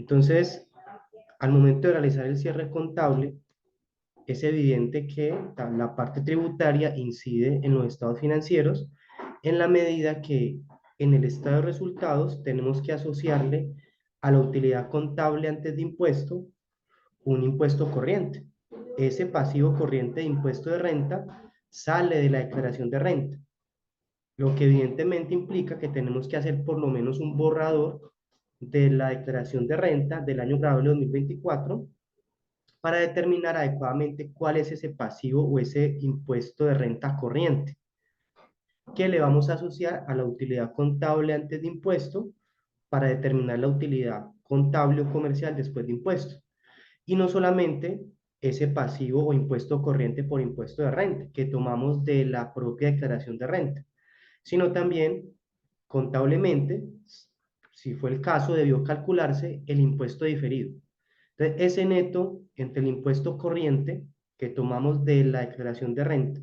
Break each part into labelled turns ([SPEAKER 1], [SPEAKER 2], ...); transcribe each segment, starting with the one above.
[SPEAKER 1] Entonces, al momento de realizar el cierre contable, es evidente que la parte tributaria incide en los estados financieros en la medida que en el estado de resultados tenemos que asociarle a la utilidad contable antes de impuesto un impuesto corriente. Ese pasivo corriente de impuesto de renta sale de la declaración de renta, lo que evidentemente implica que tenemos que hacer por lo menos un borrador de la declaración de renta del año grabable 2024 para determinar adecuadamente cuál es ese pasivo o ese impuesto de renta corriente que le vamos a asociar a la utilidad contable antes de impuesto para determinar la utilidad contable o comercial después de impuesto. Y no solamente ese pasivo o impuesto corriente por impuesto de renta que tomamos de la propia declaración de renta, sino también contablemente, si fue el caso, debió calcularse el impuesto diferido. Entonces, ese neto entre el impuesto corriente que tomamos de la declaración de renta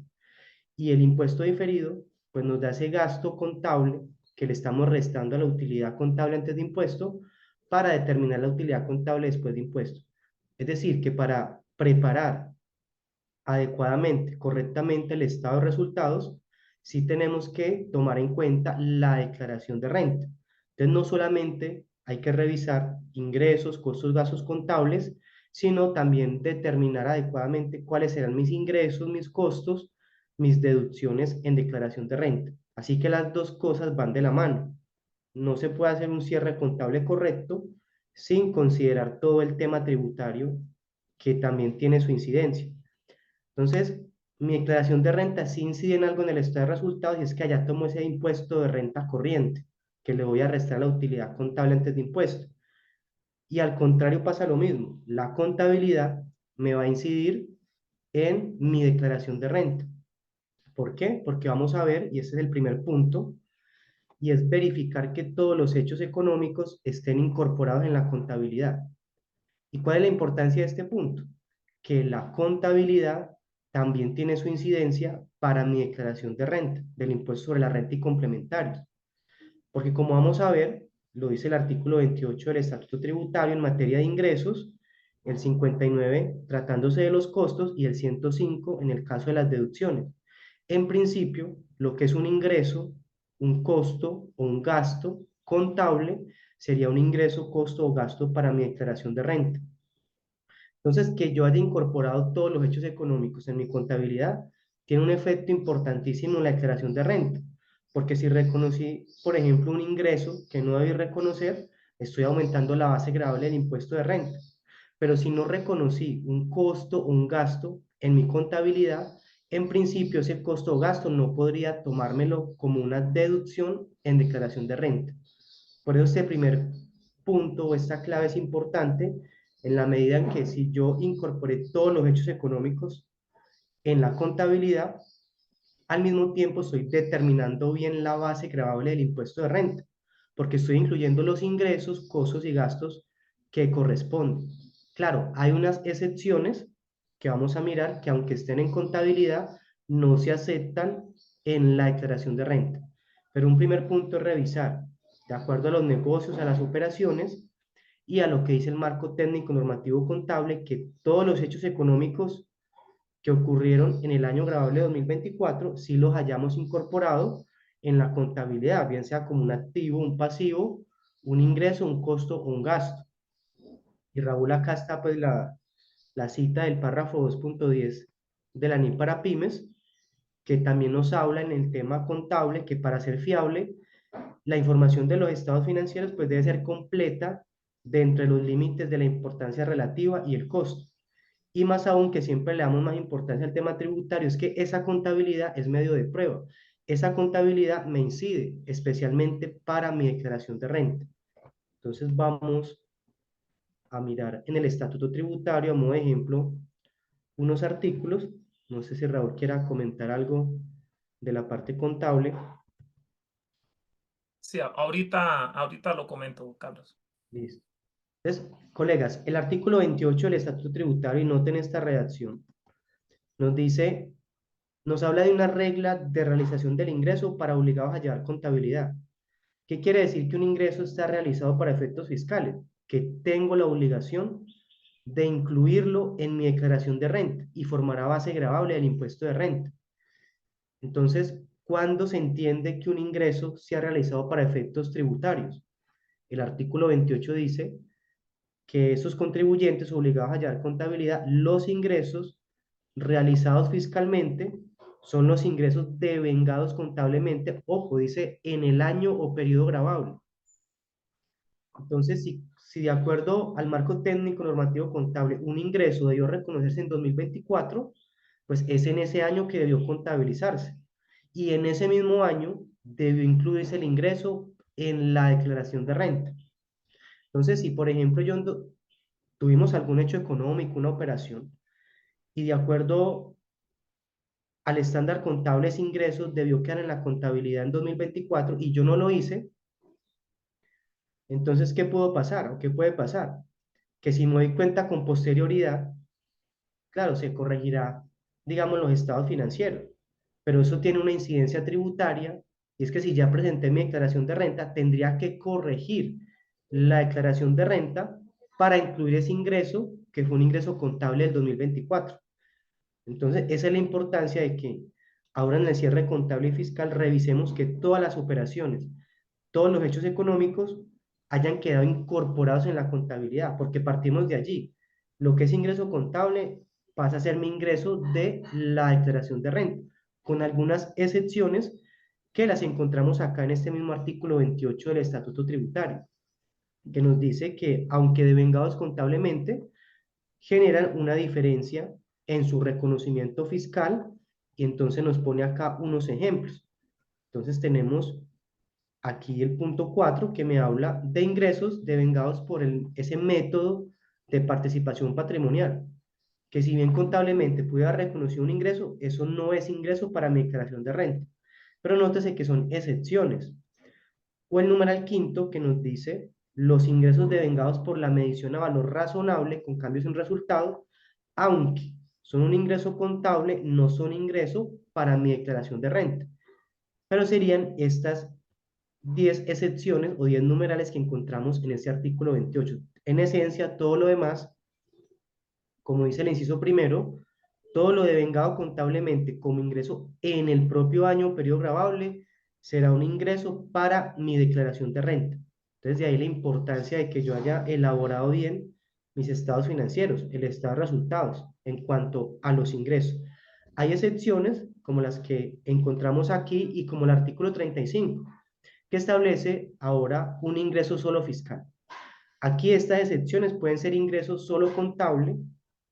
[SPEAKER 1] y el impuesto diferido, pues nos da ese gasto contable que le estamos restando a la utilidad contable antes de impuesto para determinar la utilidad contable después de impuesto. Es decir, que para preparar adecuadamente, correctamente el estado de resultados, sí tenemos que tomar en cuenta la declaración de renta. Entonces, no solamente hay que revisar ingresos, costos, gastos contables, sino también determinar adecuadamente cuáles serán mis ingresos, mis costos, mis deducciones en declaración de renta. Así que las dos cosas van de la mano. No se puede hacer un cierre contable correcto sin considerar todo el tema tributario que también tiene su incidencia. Entonces, mi declaración de renta sí incide en algo en el estado de resultados y es que allá tomo ese impuesto de renta corriente, que le voy a restar la utilidad contable antes de impuesto. Y al contrario pasa lo mismo. La contabilidad me va a incidir en mi declaración de renta. ¿Por qué? Porque vamos a ver, y ese es el primer punto, y es verificar que todos los hechos económicos estén incorporados en la contabilidad. ¿Y cuál es la importancia de este punto? Que la contabilidad también tiene su incidencia para mi declaración de renta, del impuesto sobre la renta y complementarios. Porque como vamos a ver, lo dice el artículo 28 del Estatuto Tributario en materia de ingresos, el 59 tratándose de los costos y el 105 en el caso de las deducciones. En principio, lo que es un ingreso, un costo o un gasto contable sería un ingreso, costo o gasto para mi declaración de renta. Entonces, que yo haya incorporado todos los hechos económicos en mi contabilidad tiene un efecto importantísimo en la declaración de renta, porque si reconocí, por ejemplo, un ingreso que no debí reconocer, estoy aumentando la base gravable del impuesto de renta. Pero si no reconocí un costo o un gasto en mi contabilidad, en principio ese costo o gasto no podría tomármelo como una deducción en declaración de renta. Por eso este primer punto o esta clave es importante en la medida en que si yo incorporé todos los hechos económicos en la contabilidad, al mismo tiempo estoy determinando bien la base gravable del impuesto de renta, porque estoy incluyendo los ingresos, costos y gastos que corresponden. Claro, hay unas excepciones que vamos a mirar que aunque estén en contabilidad, no se aceptan en la declaración de renta. Pero un primer punto es revisar, de acuerdo a los negocios, a las operaciones y a lo que dice el marco técnico normativo contable, que todos los hechos económicos que ocurrieron en el año grabable 2024 si los hayamos incorporado en la contabilidad, bien sea como un activo, un pasivo, un ingreso, un costo o un gasto. Y Raúl, acá está pues la cita del párrafo 2.10 de la NIM para pymes, que también nos habla en el tema contable que para ser fiable, la información de los estados financieros pues debe ser completa dentro de los límites de la importancia relativa y el costo. Y más aún que siempre le damos más importancia al tema tributario, es que esa contabilidad es medio de prueba. Esa contabilidad me incide especialmente para mi declaración de renta. Entonces vamos a mirar en el estatuto tributario, a modo de ejemplo, unos artículos. No sé si Raúl quiera comentar algo de la parte contable.
[SPEAKER 2] Sí, ahorita lo comento, Carlos.
[SPEAKER 1] Listo. Entonces, colegas, el artículo 28 del estatuto tributario, y noten esta redacción, nos dice, nos habla de una regla de realización del ingreso para obligados a llevar contabilidad. ¿Qué quiere decir que un ingreso está realizado para efectos fiscales? que tengo la obligación de incluirlo en mi declaración de renta y formará base gravable del impuesto de renta. Entonces, ¿cuándo se entiende que un ingreso se ha realizado para efectos tributarios? El artículo 28 dice que esos contribuyentes obligados a hallar contabilidad, los ingresos realizados fiscalmente son los ingresos devengados contablemente, ojo, dice en el año o periodo gravable. Entonces, si de acuerdo al marco técnico normativo contable un ingreso debió reconocerse en 2024, pues es en ese año que debió contabilizarse. Y en ese mismo año debió incluirse el ingreso en la declaración de renta. Entonces, si por ejemplo tuvimos algún hecho económico, una operación, y de acuerdo al estándar contable ese ingreso debió quedar en la contabilidad en 2024 y yo no lo hice, entonces, ¿qué pudo pasar o qué puede pasar? Que si me doy cuenta con posterioridad, claro, se corregirá, digamos, los estados financieros, pero eso tiene una incidencia tributaria y es que si ya presenté mi declaración de renta, tendría que corregir la declaración de renta para incluir ese ingreso, que fue un ingreso contable del 2024. Entonces, esa es la importancia de que ahora en el cierre contable y fiscal revisemos que todas las operaciones, todos los hechos económicos hayan quedado incorporados en la contabilidad, porque partimos de allí. Lo que es ingreso contable pasa a ser mi ingreso de la declaración de renta, con algunas excepciones que las encontramos acá en este mismo artículo 28 del Estatuto Tributario, que nos dice que aunque devengados contablemente, generan una diferencia en su reconocimiento fiscal y entonces nos pone acá unos ejemplos. Entonces tenemos aquí el punto 4 que me habla de ingresos devengados por ese método de participación patrimonial, que si bien contablemente pude haber reconocido un ingreso, eso no es ingreso para mi declaración de renta. Pero nótese que son excepciones. O el numeral quinto que nos dice los ingresos devengados por la medición a valor razonable con cambios en resultados, aunque son un ingreso contable, no son ingreso para mi declaración de renta. Pero serían estas 10 excepciones o 10 numerales que encontramos en este artículo 28. En esencia, todo lo demás, como dice el inciso primero, todo lo devengado contablemente como ingreso en el propio año o periodo gravable será un ingreso para mi declaración de renta. Entonces, de ahí la importancia de que yo haya elaborado bien mis estados financieros, el estado de resultados en cuanto a los ingresos. Hay excepciones como las que encontramos aquí y como el artículo 35, que establece ahora un ingreso solo fiscal. Aquí estas excepciones pueden ser ingresos solo contable,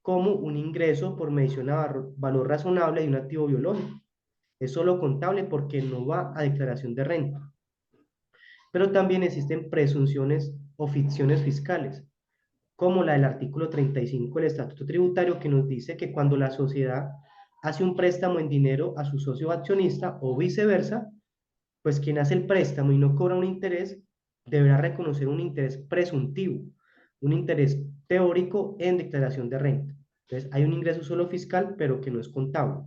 [SPEAKER 1] como un ingreso por medición a valor razonable de un activo biológico. Es solo contable porque no va a declaración de renta. Pero también existen presunciones o ficciones fiscales, como la del artículo 35 del Estatuto Tributario, que nos dice que cuando la sociedad hace un préstamo en dinero a su socio accionista o viceversa, pues quien hace el préstamo y no cobra un interés, deberá reconocer un interés presuntivo, un interés teórico en declaración de renta. Entonces, hay un ingreso solo fiscal, pero que no es contable.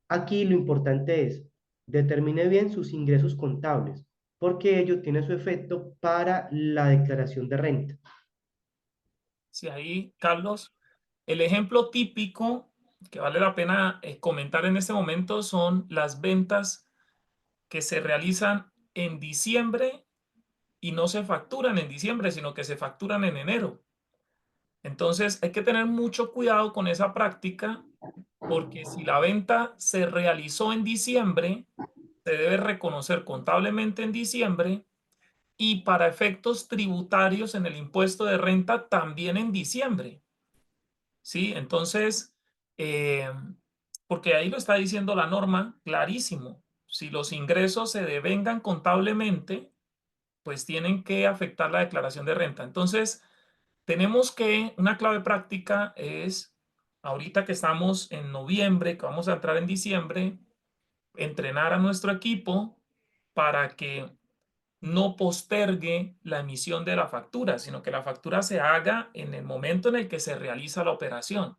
[SPEAKER 1] Aquí lo importante es, determine bien sus ingresos contables, porque ello tiene su efecto para la declaración de renta.
[SPEAKER 2] Sí, ahí, Carlos, el ejemplo típico que vale la pena comentar en este momento son las ventas que se realizan en diciembre y no se facturan en diciembre, sino que se facturan en enero. Entonces, hay que tener mucho cuidado con esa práctica porque si la venta se realizó en diciembre, se debe reconocer contablemente en diciembre y para efectos tributarios en el impuesto de renta también en diciembre. ¿Sí? Entonces, eh, porque ahí lo está diciendo la norma clarísimo. Si los ingresos se devengan contablemente, pues tienen que afectar la declaración de renta. Entonces, tenemos que, una clave práctica es, ahorita que estamos en noviembre, que vamos a entrar en diciembre, entrenar a nuestro equipo para que no postergue la emisión de la factura, sino que la factura se haga en el momento en el que se realiza la operación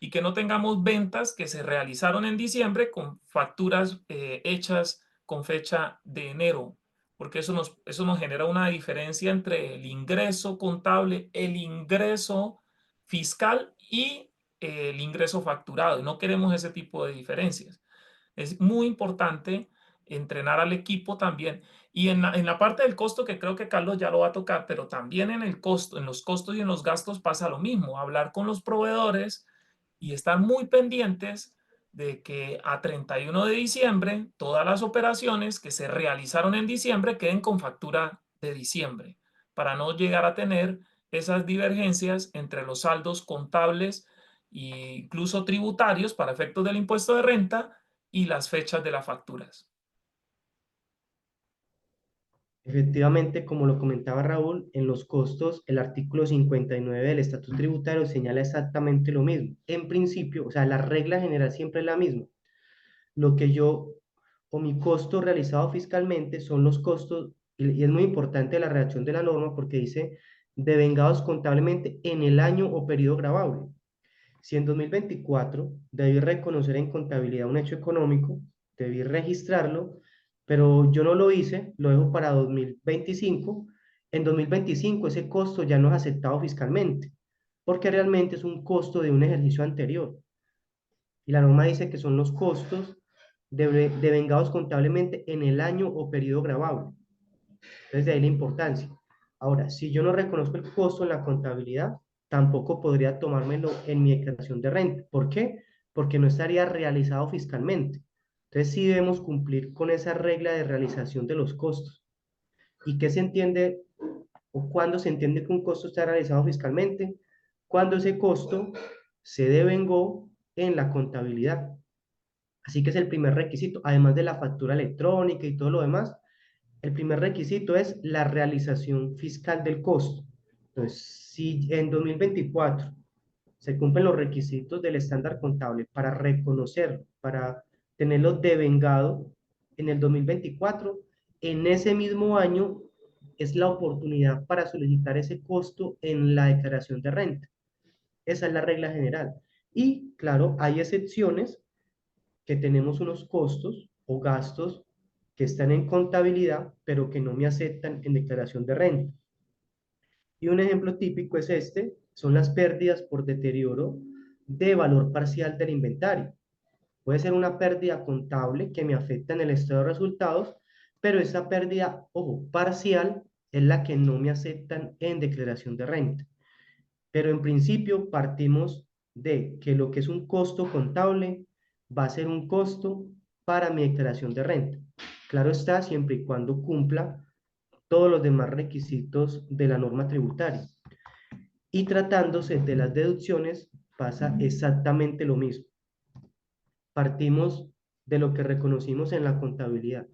[SPEAKER 2] y que no tengamos ventas que se realizaron en diciembre con facturas hechas con fecha de enero, porque eso nos genera una diferencia entre el ingreso contable, el ingreso fiscal y el ingreso facturado. Y no queremos ese tipo de diferencias. Es muy importante entrenar al equipo también. Y en la parte del costo, que creo que Carlos ya lo va a tocar, pero también en el costo, en los costos y en los gastos pasa lo mismo. Hablar con los proveedores y estar muy pendientes de que a 31 de diciembre todas las operaciones que se realizaron en diciembre queden con factura de diciembre, para no llegar a tener esas divergencias entre los saldos contables e incluso tributarios para efectos del impuesto de renta y las fechas de las facturas.
[SPEAKER 1] Efectivamente, como lo comentaba Raúl, en los costos, el artículo 59 del Estatuto Tributario señala exactamente lo mismo. En principio, o sea, la regla general siempre es la misma. Lo que yo, o mi costo realizado fiscalmente son los costos, y es muy importante la redacción de la norma porque dice devengados contablemente en el año o periodo gravable. Si en 2024 debí reconocer en contabilidad un hecho económico, debí registrarlo, pero yo no lo hice, lo dejo para 2025. En 2025 ese costo ya no es aceptado fiscalmente, porque realmente es un costo de un ejercicio anterior. Y la norma dice que son los costos devengados contablemente en el año o periodo gravable. Entonces, de ahí la importancia. Ahora, si yo no reconozco el costo en la contabilidad, tampoco podría tomármelo en mi declaración de renta. ¿Por qué? Porque no estaría realizado fiscalmente. Entonces, sí debemos cumplir con esa regla de realización de los costos. ¿Y qué se entiende o cuándo se entiende que un costo está realizado fiscalmente? Cuando ese costo se devengó en la contabilidad. Así que es el primer requisito, además de la factura electrónica y todo lo demás. El primer requisito es la realización fiscal del costo. Entonces, si en 2024 se cumplen los requisitos del estándar contable para reconocerlo, para tenerlo devengado en el 2024, en ese mismo año es la oportunidad para solicitar ese costo en la declaración de renta. Esa es la regla general. Y claro, hay excepciones que tenemos unos costos o gastos que están en contabilidad, pero que no me aceptan en declaración de renta. Y un ejemplo típico es este, son las pérdidas por deterioro de valor parcial del inventario. Puede ser una pérdida contable que me afecta en el estado de resultados, pero esa pérdida, ojo, parcial es la que no me aceptan en declaración de renta. Pero en principio partimos de que lo que es un costo contable va a ser un costo para mi declaración de renta. Claro está, siempre y cuando cumpla todos los demás requisitos de la norma tributaria. Y tratándose de las deducciones, pasa exactamente lo mismo. Partimos de lo que reconocimos en la contabilidad.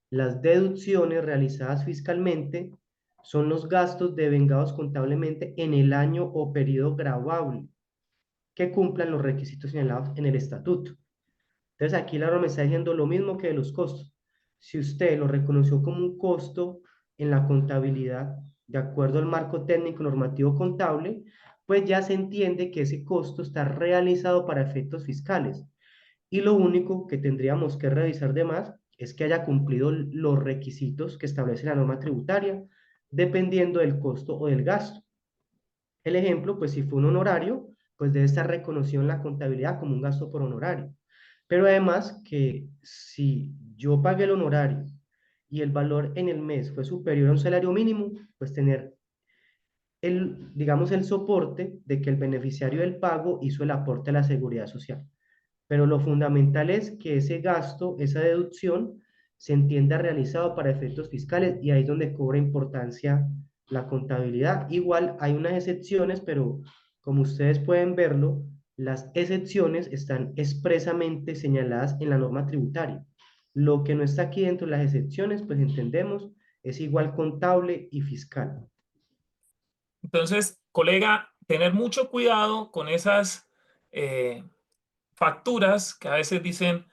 [SPEAKER 1] Las deducciones realizadas fiscalmente son los gastos devengados contablemente en el año o periodo gravable que cumplan los requisitos señalados en el estatuto. Entonces aquí la norma me está diciendo lo mismo que de los costos. Si usted lo reconoció como un costo en la contabilidad, de acuerdo al marco técnico normativo contable, pues ya se entiende que ese costo está realizado para efectos fiscales. Y lo único que tendríamos que revisar de más es que haya cumplido los requisitos que establece la norma tributaria, dependiendo del costo o del gasto. El ejemplo, pues si fue un honorario, pues debe estar reconocido en la contabilidad como un gasto por honorario. Pero además que si yo pagué el honorario y el valor en el mes fue superior a un salario mínimo, pues tener digamos, el soporte de que el beneficiario del pago hizo el aporte a la seguridad social. Pero lo fundamental es que ese gasto, esa deducción, se entienda realizado para efectos fiscales y ahí es donde cobra importancia la contabilidad. Igual hay unas excepciones, pero como ustedes pueden verlo, las excepciones están expresamente señaladas en la norma tributaria. Lo que no está aquí dentro de las excepciones, pues entendemos, es igual contable y fiscal.
[SPEAKER 2] Entonces, colega, tener mucho cuidado con esas eh, facturas que a veces dicen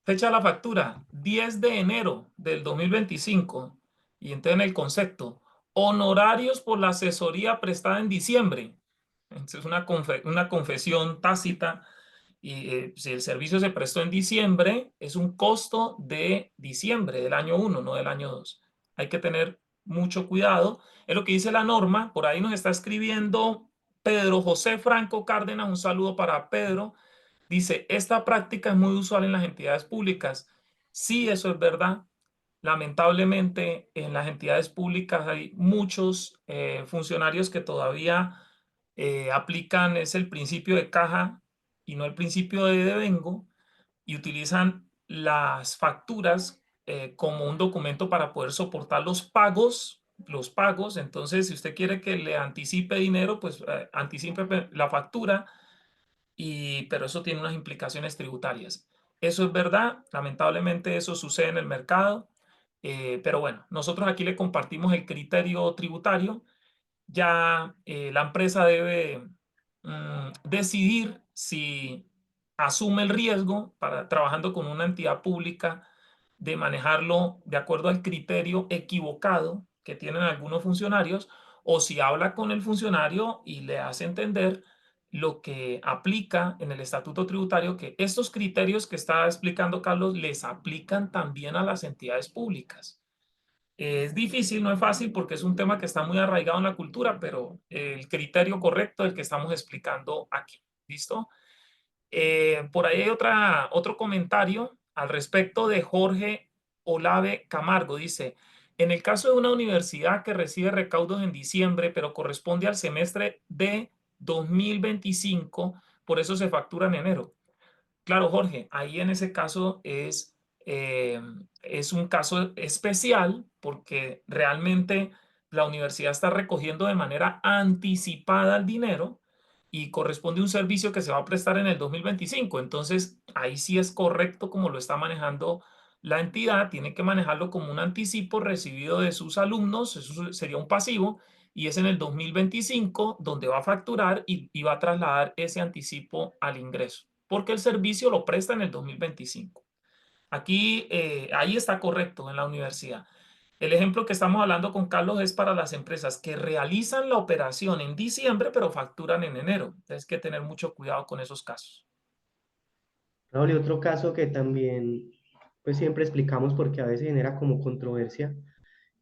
[SPEAKER 2] fecha de la factura 10 de enero del 2025 y entonces en el concepto honorarios por la asesoría prestada en diciembre. Entonces, es una confesión tácita y si el servicio se prestó en diciembre, es un costo de diciembre del año 1, no del año 2. hay que tener mucho cuidado. Es lo que dice la norma. Por ahí nos está escribiendo Pedro José Franco Cárdenas. Un saludo para Pedro. Dice, esta práctica es muy usual en las entidades públicas. Sí, eso es verdad. Lamentablemente, en las entidades públicas hay muchos funcionarios que todavía aplican es el principio de caja y no el principio de devengo, y utilizan las facturas como un documento para poder soportar los pagos. Los pagos. Entonces, si usted quiere que le anticipe dinero, pues anticipe la factura, pero eso tiene unas implicaciones tributarias. Eso es verdad, lamentablemente eso sucede en el mercado, pero bueno, nosotros aquí le compartimos el criterio tributario. Ya la empresa debe decidir si asume el riesgo para trabajando con una entidad pública de manejarlo de acuerdo al criterio equivocado que tienen algunos funcionarios, o si habla con el funcionario y le hace entender lo que aplica en el estatuto tributario, que estos criterios que está explicando Carlos les aplican también a las entidades públicas. Es difícil, no es fácil porque es un tema que está muy arraigado en la cultura, pero el criterio correcto es el que estamos explicando aquí. ¿Listo? Por ahí hay otro comentario al respecto de Jorge Olave Camargo. Dice, en el caso de una universidad que recibe recaudos en diciembre, pero corresponde al semestre de 2025, por eso se factura en enero. Claro, Jorge, ahí en ese caso es un caso especial porque realmente la universidad está recogiendo de manera anticipada el dinero y corresponde a un servicio que se va a prestar en el 2025. Entonces, ahí sí es correcto como lo está manejando la entidad, tiene que manejarlo como un anticipo recibido de sus alumnos, eso sería un pasivo, y es en el 2025 donde va a facturar y va a trasladar ese anticipo al ingreso, porque el servicio lo presta en el 2025. Aquí, ahí está correcto en la universidad. El ejemplo que estamos hablando con Carlos es para las empresas que realizan la operación en diciembre, pero facturan en enero. Entonces, hay que tener mucho cuidado con esos casos.
[SPEAKER 1] Raúl, y otro caso que también pues siempre explicamos porque a veces genera como controversia,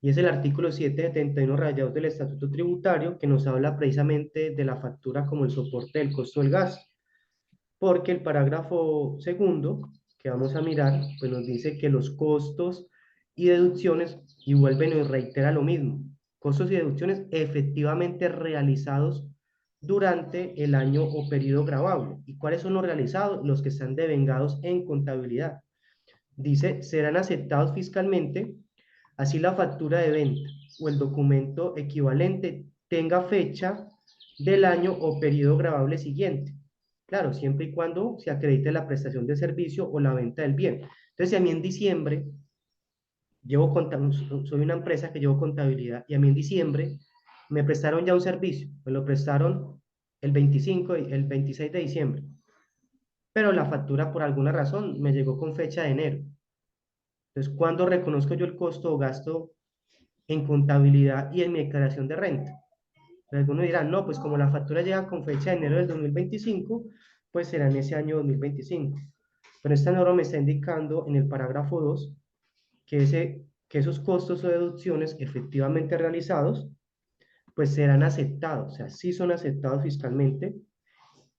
[SPEAKER 1] y es el artículo 771 rayados del Estatuto Tributario, que nos habla precisamente de la factura como el soporte del costo del gasto, porque el parágrafo segundo que vamos a mirar, pues nos dice que los costos y deducciones, y vuelve y nos reitera lo mismo, costos y deducciones efectivamente realizados durante el año o periodo grabable. ¿Y cuáles son los realizados? Los que están devengados en contabilidad. Dice, serán aceptados fiscalmente, así la factura de venta o el documento equivalente tenga fecha del año o periodo grabable siguiente. Claro, siempre y cuando se acredite la prestación de servicio o la venta del bien. Entonces, si a mí en diciembre soy una empresa que llevo contabilidad y a mí en diciembre me prestaron ya un servicio, me lo prestaron el 25 y el 26 de diciembre, pero la factura por alguna razón me llegó con fecha de enero. Entonces, ¿cuándo reconozco yo el costo o gasto en contabilidad y en mi declaración de renta? Algunos dirán, no, pues como la factura llega con fecha de enero del 2025, pues será en ese año 2025. Pero esta norma me está indicando en el parágrafo 2 que esos costos o deducciones efectivamente realizados, pues serán aceptados, o sea, sí son aceptados fiscalmente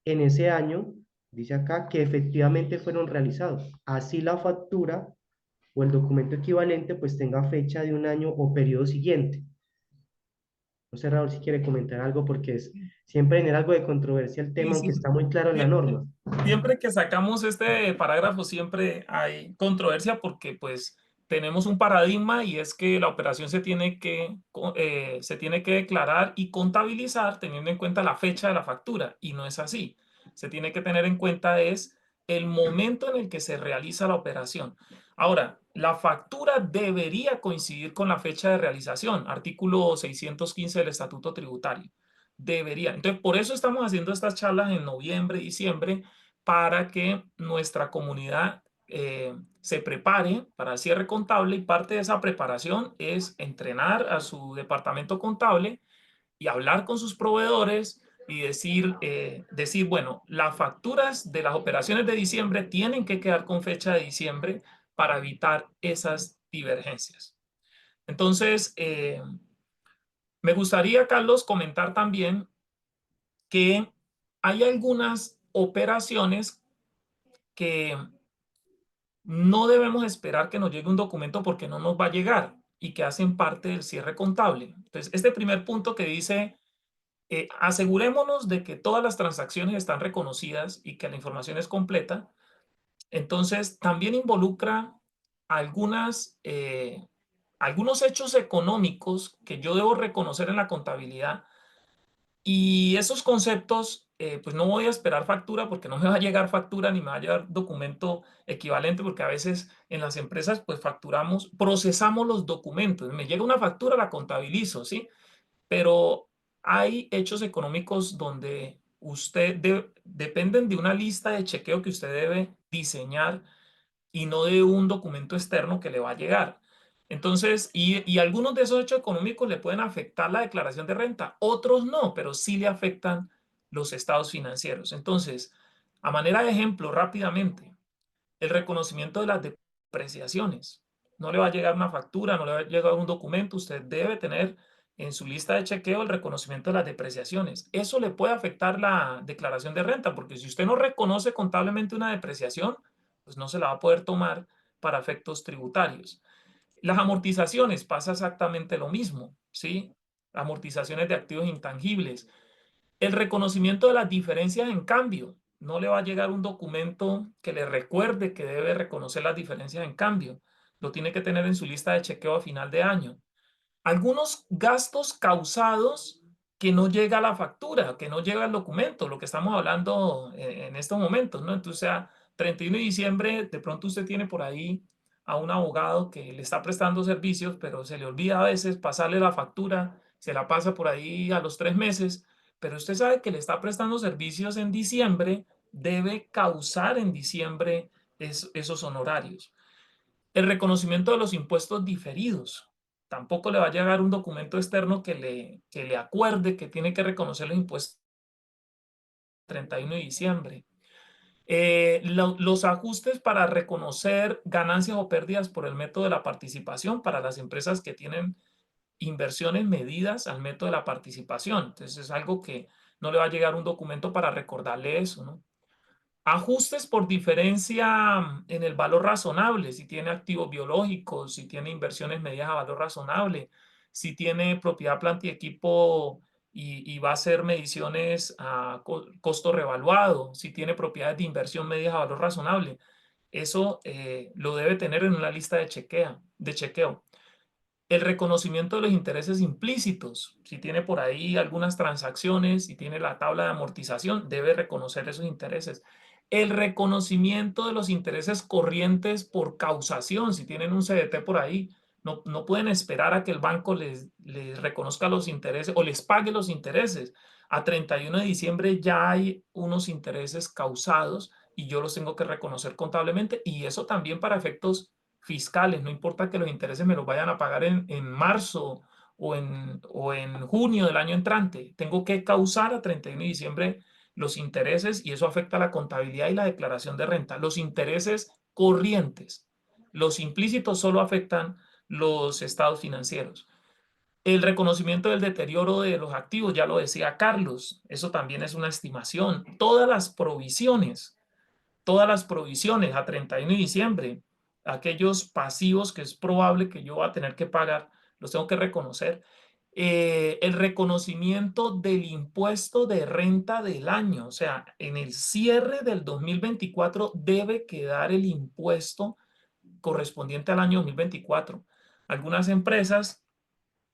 [SPEAKER 1] en ese año, dice acá, que efectivamente fueron realizados. Así la factura o el documento equivalente pues tenga fecha de un año o periodo siguiente. No sé, Raúl, si quiere comentar algo porque siempre genera algo de controversia el
[SPEAKER 2] Sí,
[SPEAKER 1] tema, aunque
[SPEAKER 2] sí.
[SPEAKER 1] está muy claro en la norma.
[SPEAKER 2] Siempre que sacamos este parágrafo, siempre hay controversia porque pues tenemos un paradigma y es que la operación se tiene que declarar y contabilizar teniendo en cuenta la fecha de la factura, y no es así. Se tiene que tener en cuenta es el momento en el que se realiza la operación. Ahora, la factura debería coincidir con la fecha de realización, artículo 615 del Estatuto Tributario. Debería. Entonces, por eso estamos haciendo estas charlas en noviembre, diciembre, para que nuestra comunidad se prepare para el cierre contable, y parte de esa preparación es entrenar a su departamento contable y hablar con sus proveedores y decir, bueno, las facturas de las operaciones de diciembre tienen que quedar con fecha de diciembre para evitar esas divergencias. Entonces, me gustaría, Carlos, comentar también que hay algunas operaciones que no debemos esperar que nos llegue un documento porque no nos va a llegar y que hacen parte del cierre contable. Entonces, este primer punto que dice, asegurémonos de que todas las transacciones están reconocidas y que la información es completa. Entonces, también involucra algunas, algunos hechos económicos que yo debo reconocer en la contabilidad y esos conceptos, pues no voy a esperar factura porque no me va a llegar factura ni me va a llegar documento equivalente porque a veces en las empresas pues facturamos, procesamos los documentos. Me llega una factura, la contabilizo, ¿sí? Pero hay hechos económicos donde dependen de una lista de chequeo que usted debe diseñar y no de un documento externo que le va a llegar. Entonces, y algunos de esos hechos económicos le pueden afectar la declaración de renta, otros no, pero sí le afectan los estados financieros. Entonces, a manera de ejemplo, rápidamente, el reconocimiento de las depreciaciones. No le va a llegar una factura, no le va a llegar un documento, usted debe tener en su lista de chequeo el reconocimiento de las depreciaciones. Eso le puede afectar la declaración de renta, porque si usted no reconoce contablemente una depreciación, pues no se la va a poder tomar para efectos tributarios. Las amortizaciones pasa exactamente lo mismo, ¿sí? Amortizaciones de activos intangibles. El reconocimiento de las diferencias en cambio. No le va a llegar un documento que le recuerde que debe reconocer las diferencias en cambio. Lo tiene que tener en su lista de chequeo a final de año. Algunos gastos causados que no llega a la factura, que no llega al documento, lo que estamos hablando en estos momentos, ¿no? Entonces, a 31 de diciembre, de pronto usted tiene por ahí a un abogado que le está prestando servicios, pero se le olvida a veces pasarle la factura, se la pasa por ahí a los 3 meses, pero usted sabe que le está prestando servicios en diciembre, debe causar en diciembre esos honorarios. El reconocimiento de los impuestos diferidos. Tampoco le va a llegar un documento externo que le acuerde que tiene que reconocer los impuestos el 31 de diciembre. Los ajustes para reconocer ganancias o pérdidas por el método de la participación para las empresas que tienen inversiones medidas al método de la participación. Entonces es algo que no le va a llegar un documento para recordarle eso, ¿no? Ajustes por diferencia en el valor razonable, si tiene activos biológicos, si tiene inversiones medidas a valor razonable, si tiene propiedad, planta y equipo y va a hacer mediciones a costo revaluado, si tiene propiedades de inversión medidas a valor razonable. Eso lo debe tener en una lista de chequeo. El reconocimiento de los intereses implícitos. Si tiene por ahí algunas transacciones, si tiene la tabla de amortización, debe reconocer esos intereses. El reconocimiento de los intereses corrientes por causación. Si tienen un CDT por ahí, no pueden esperar a que el banco les reconozca los intereses o les pague los intereses. A 31 de diciembre ya hay unos intereses causados y yo los tengo que reconocer contablemente y eso también para efectos fiscales, no importa que los intereses me los vayan a pagar en marzo o en junio del año entrante, tengo que causar a 31 de diciembre los intereses y eso afecta a la contabilidad y la declaración de renta. Los intereses corrientes, los implícitos solo afectan los estados financieros. El reconocimiento del deterioro de los activos, ya lo decía Carlos, eso también es una estimación. Todas las provisiones a 31 de diciembre, aquellos pasivos que es probable que yo va a tener que pagar, los tengo que reconocer. El reconocimiento del impuesto de renta del año, o sea, en el cierre del 2024 debe quedar el impuesto correspondiente al año 2024. Algunas empresas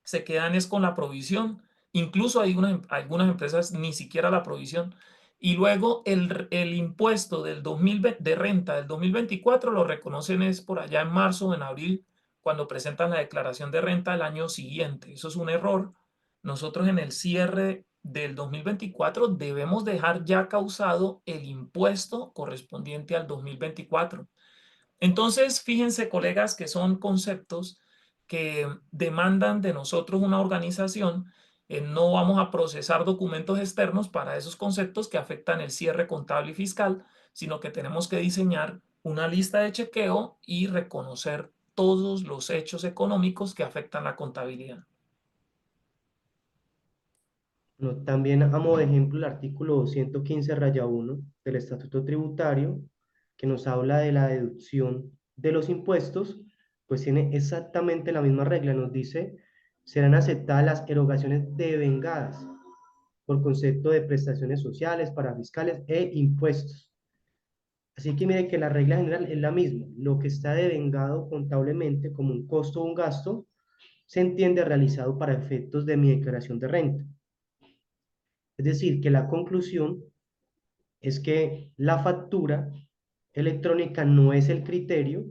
[SPEAKER 2] se quedan es con la provisión. Incluso hay algunas empresas ni siquiera la provisión. Y luego el impuesto del 2020, de renta del 2024 lo reconocen es por allá en marzo o en abril, cuando presentan la declaración de renta del año siguiente. Eso es un error. Nosotros en el cierre del 2024 debemos dejar ya causado el impuesto correspondiente al 2024. Entonces, fíjense, colegas, que son conceptos que demandan de nosotros una organización. No vamos a procesar documentos externos para esos conceptos que afectan el cierre contable y fiscal, sino que tenemos que diseñar una lista de chequeo y reconocer todos los hechos económicos que afectan la contabilidad.
[SPEAKER 1] Bueno, también a modo de ejemplo el artículo 115-1 del Estatuto Tributario, que nos habla de la deducción de los impuestos, pues tiene exactamente la misma regla. Nos dice, serán aceptadas las erogaciones devengadas por concepto de prestaciones sociales, parafiscales e impuestos. Así que mire que la regla general es la misma. Lo que está devengado contablemente como un costo o un gasto se entiende realizado para efectos de mi declaración de renta. Es decir, que la conclusión es que la factura electrónica no es el criterio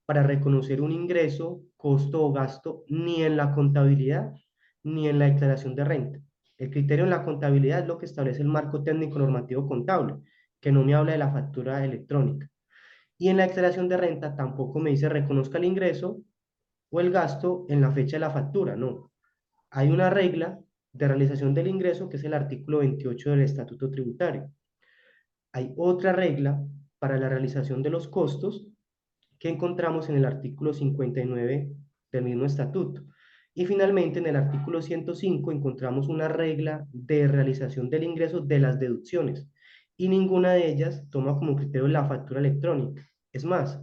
[SPEAKER 1] para reconocer un ingreso, costo o gasto ni en la contabilidad ni en la declaración de renta. El criterio en la contabilidad es lo que establece el marco técnico normativo contable, que no me habla de la factura electrónica. Y en la declaración de renta tampoco me dice reconozca el ingreso o el gasto en la fecha de la factura, no. Hay una regla de realización del ingreso que es el artículo 28 del Estatuto Tributario. Hay otra regla para la realización de los costos que encontramos en el artículo 59 del mismo estatuto. Y finalmente, en el artículo 105 encontramos una regla de realización del ingreso de las deducciones. Y ninguna de ellas toma como criterio la factura electrónica. Es más,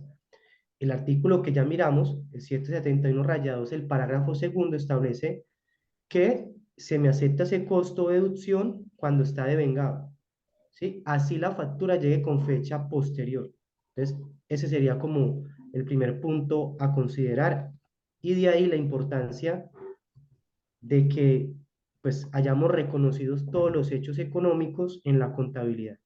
[SPEAKER 1] el artículo que ya miramos, el 771-2, el parágrafo segundo establece que se me acepta ese costo o deducción cuando está devengado. ¿Sí? Así la factura llegue con fecha posterior. Entonces, ese sería como el primer punto a considerar. Y de ahí la importancia de que pues hayamos reconocidos todos los hechos económicos en la contabilidad.